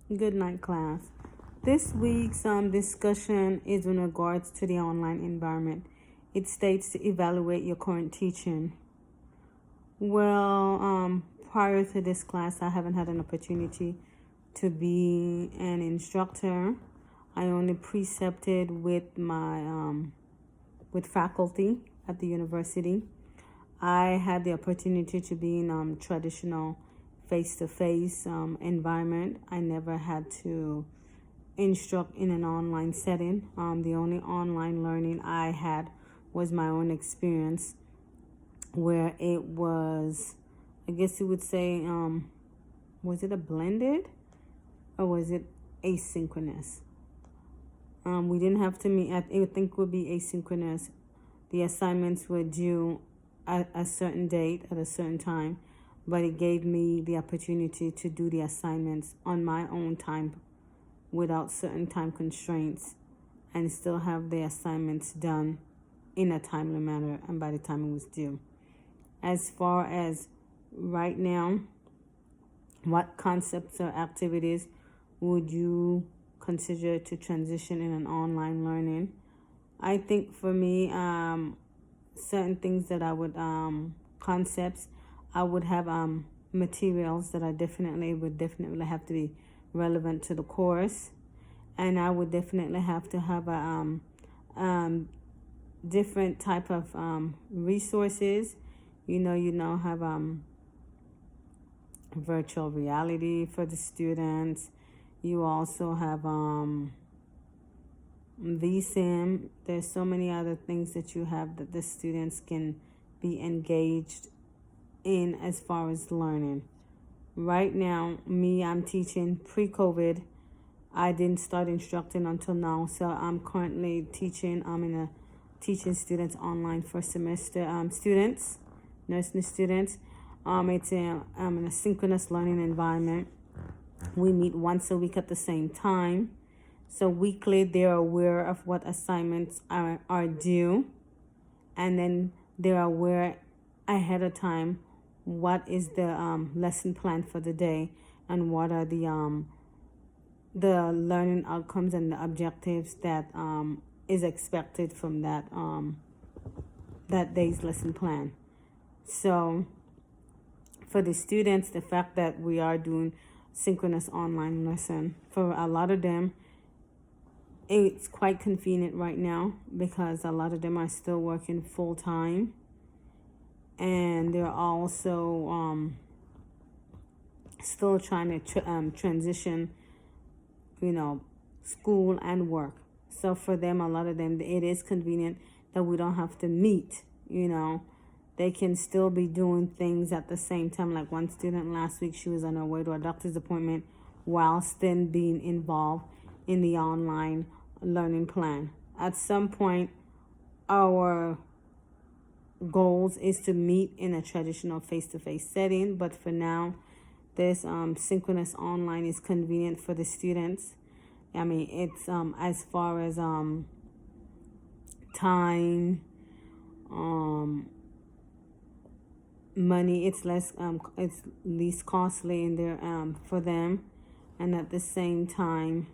Good night, class. This week's discussion is in regards to the online environment. It states to evaluate your current teaching. Well, prior to this class, I haven't had an opportunity to be an instructor. I only precepted with my with faculty at the university. I had the opportunity to be in traditional face-to-face environment. I never had to instruct in an online setting. The only online learning I had was my own experience, where it was, I guess you would say, was it a blended or was it asynchronous? We didn't have to meet. I think it would be asynchronous. The assignments were due at a certain date at a certain time, but it gave me the opportunity to do the assignments on my own time without certain time constraints and still have the assignments done in a timely manner and by the time it was due. As far as right now, what concepts or activities would you consider to transition in an online learning? I think for me, certain things that I would concepts I would have materials that I would definitely have to be relevant to the course, and I would definitely have to have a different type of resources. Have virtual reality for the students. You also have VSIM. There's so many other things that you have that the students can be engaged in as far as learning. Right now, I'm teaching pre-COVID. I didn't start instructing until now, so I'm currently teaching. I'm teaching students online for semester. Students, nursing students. It's in a synchronous learning environment. We meet once a week at the same time. So weekly, they're aware of what assignments are due, and then they're aware ahead of time what is the lesson plan for the day and what are the learning outcomes and the objectives that is expected from that day's lesson plan. So for the students, the fact that we are doing synchronous online lesson, for a lot of them, it's quite convenient right now because a lot of them are still working full time, and they're also still trying to transition, school and work. So for them, a lot of them, it is convenient that we don't have to meet. They can still be doing things at the same time. Like one student last week, she was on her way to a doctor's appointment whilst then being involved in the online learning plan. At some point, our goals is to meet in a traditional face-to-face setting, but for now, this synchronous online is convenient for the students. It's as far as time, money, it's least costly in there for them, and at the same time,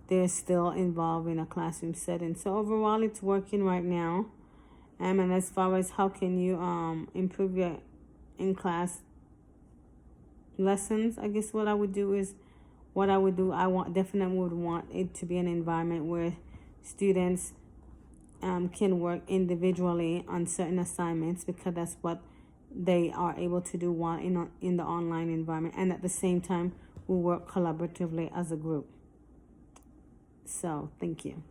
they're still involved in a classroom setting. So overall, it's working right now. And as far as how can you improve your in-class lessons, I guess I would do, definitely would want it to be an environment where students can work individually on certain assignments, because that's what they are able to do while in the online environment, and at the same time we work collaboratively as a group. So thank you.